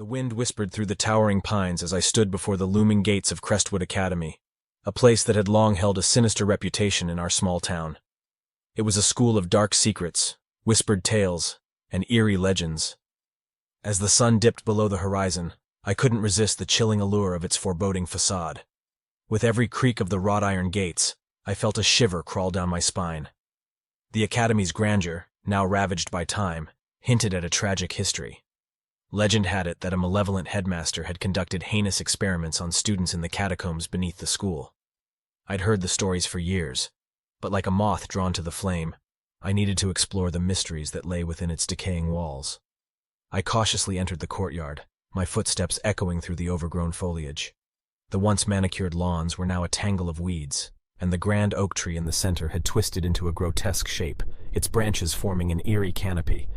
The wind whispered through the towering pines as I stood before the looming gates of Crestwood Academy, a place that had long held a sinister reputation in our small town. It was a school of dark secrets, whispered tales, and eerie legends. As the sun dipped below the horizon, I couldn't resist the chilling allure of its foreboding facade. With every creak of the wrought iron gates, I felt a shiver crawl down my spine. The academy's grandeur, now ravaged by time, hinted at a tragic history. Legend had it that a malevolent headmaster had conducted heinous experiments on students in the catacombs beneath the school. I'd heard the stories for years, but like a moth drawn to the flame, I needed to explore the mysteries that lay within its decaying walls. I cautiously entered the courtyard, my footsteps echoing through the overgrown foliage. The once manicured lawns were now a tangle of weeds, and the grand oak tree in the center had twisted into a grotesque shape, its branches forming an eerie canopy.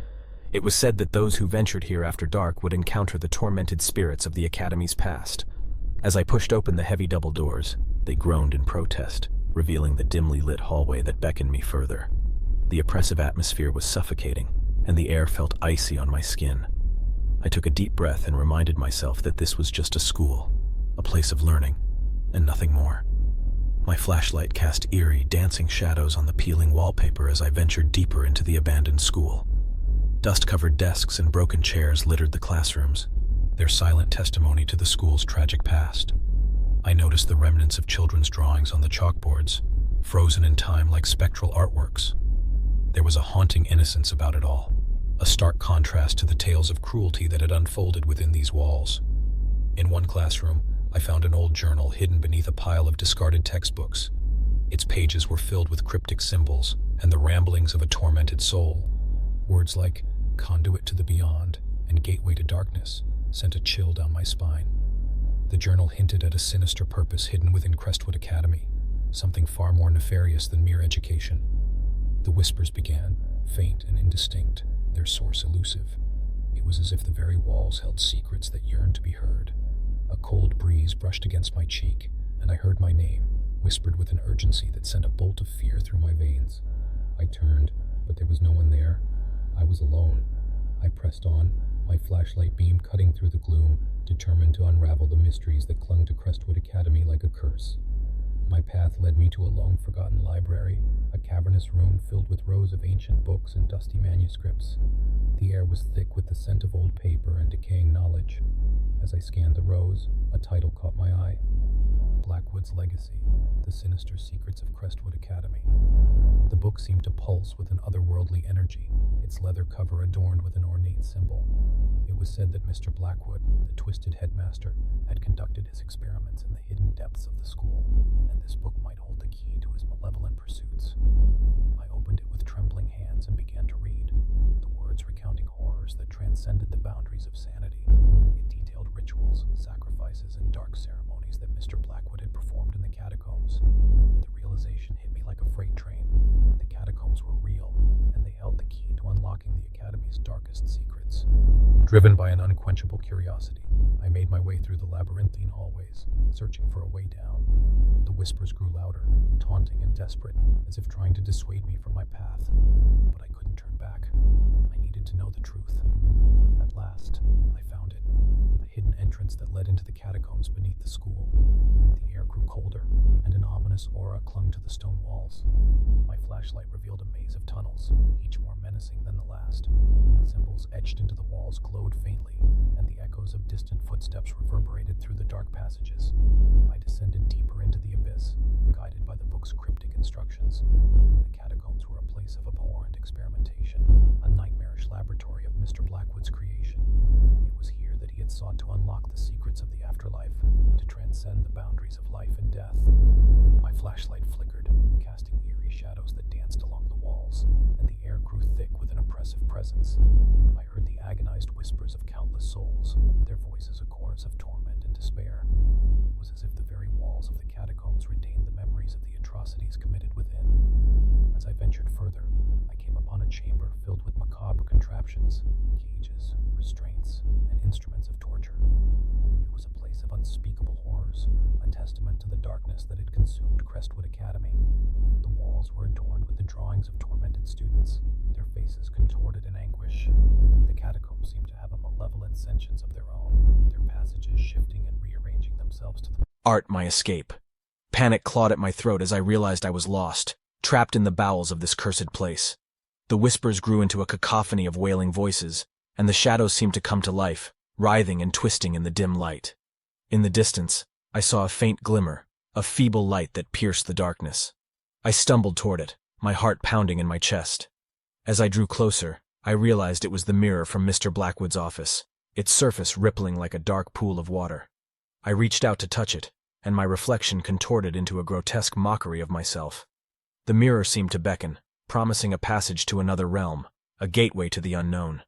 It was said that those who ventured here after dark would encounter the tormented spirits of the academy's past. As I pushed open the heavy double doors, they groaned in protest, revealing the dimly lit hallway that beckoned me further. The oppressive atmosphere was suffocating, and the air felt icy on my skin. I took a deep breath and reminded myself that this was just a school, a place of learning, and nothing more. My flashlight cast eerie, dancing shadows on the peeling wallpaper as I ventured deeper into the abandoned school. Dust-covered desks and broken chairs littered the classrooms, their silent testimony to the school's tragic past. I noticed the remnants of children's drawings on the chalkboards, frozen in time like spectral artworks. There was a haunting innocence about it all, a stark contrast to the tales of cruelty that had unfolded within these walls. In one classroom, I found an old journal hidden beneath a pile of discarded textbooks. Its pages were filled with cryptic symbols and the ramblings of a tormented soul. Words like conduit to the beyond and gateway to darkness sent a chill down my spine. The journal hinted at a sinister purpose hidden within Crestwood Academy, something far more nefarious than mere education. The whispers began, faint and indistinct, their source elusive. It was as if the very walls held secrets that yearned to be heard. A cold breeze brushed against my cheek, and I heard my name, whispered with an urgency that sent a bolt of fear through my veins. I turned, but there was no one there. I was alone. I pressed on, my flashlight beam cutting through the gloom, determined to unravel the mysteries that clung to Crestwood Academy like a curse. My path led me to a long-forgotten library, a cavernous room filled with rows of ancient books and dusty manuscripts. The air was thick with the scent of old paper and decaying knowledge. As I scanned the rows, a title caught my eye. Blackwood's Legacy, The Sinister Secrets of Crestwood Academy. The book seemed to pulse with an otherworldly energy, its leather cover adorned with an ornate symbol. It was said that Mr. Blackwood, the twisted headmaster, had conducted his experiments in the hidden depths of the school, and this book might hold the key to his malevolent pursuits. I opened it with trembling hands and began to read, the words recounting horrors that transcended the boundaries of sanity. It detailed rituals, sacrifices, and dark ceremonies that Mr. Blackwood had performed in the catacombs. The realization hit me like a freight train. The catacombs were real, and they held the key to unlocking the Academy's darkest secrets. Driven by an unquenchable curiosity, I made my way through the labyrinthine hallways, searching for a way down. The whispers grew louder, taunting and desperate, as if trying to dissuade me from my path. But I couldn't turn back. I needed to know the truth. At last, I found it. The hidden entrance that led into the catacombs beneath the school. The air grew colder, and an ominous aura clung to the stone walls. My flashlight revealed a maze of tunnels, each more menacing than the last. Symbols etched into the walls glowed faintly, and the echoes of distant footsteps reverberated through the dark passages. I descended deeper into the abyss, guided by the book's cryptic instructions. The catacombs were a place of abhorrent experimentation, a nightmarish laboratory of Mr. Blackwood's creation. It was here that he had sought to unlock the secrets of the afterlife, to transcend the boundaries of life and death. My flashlight flickered, casting eerie shadows that danced along the walls, and the air grew thick with an oppressive presence. I heard the agonized whispers of countless souls, their voices a chorus of torment and despair. It was as if the very walls of the catacombs retained the memories of the atrocities committed within. As I ventured further, I came upon a chamber filled with macabre contraptions, cages, restraints, and instruments of torture. It was a place of unspeakable horrors, a testament to the darkness that had consumed Crestwood Academy. The walls were adorned with the drawings of tormented students, their faces contorted in anguish. The catacombs seemed to have a malevolent sentience of their own, Art, my escape. Panic clawed at my throat as I realized I was lost, trapped in the bowels of this cursed place. The whispers grew into a cacophony of wailing voices, and the shadows seemed to come to life, writhing and twisting in the dim light. In the distance, I saw a faint glimmer, a feeble light that pierced the darkness. I stumbled toward it, my heart pounding in my chest. As I drew closer, I realized it was the mirror from Mr. Blackwood's office, its surface rippling like a dark pool of water. I reached out to touch it, and my reflection contorted into a grotesque mockery of myself. The mirror seemed to beckon, promising a passage to another realm, a gateway to the unknown.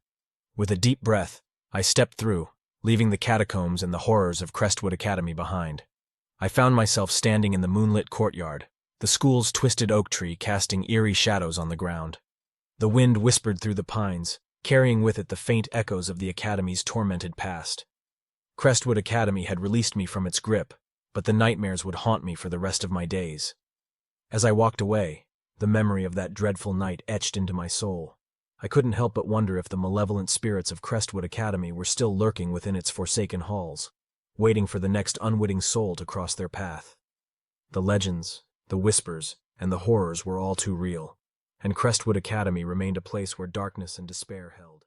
With a deep breath, I stepped through, leaving the catacombs and the horrors of Crestwood Academy behind. I found myself standing in the moonlit courtyard, the school's twisted oak tree casting eerie shadows on the ground. The wind whispered through the pines, carrying with it the faint echoes of the academy's tormented past. Crestwood Academy had released me from its grip, but the nightmares would haunt me for the rest of my days. As I walked away, the memory of that dreadful night etched into my soul. I couldn't help but wonder if the malevolent spirits of Crestwood Academy were still lurking within its forsaken halls, waiting for the next unwitting soul to cross their path. The legends, the whispers, and the horrors were all too real, and Crestwood Academy remained a place where darkness and despair held.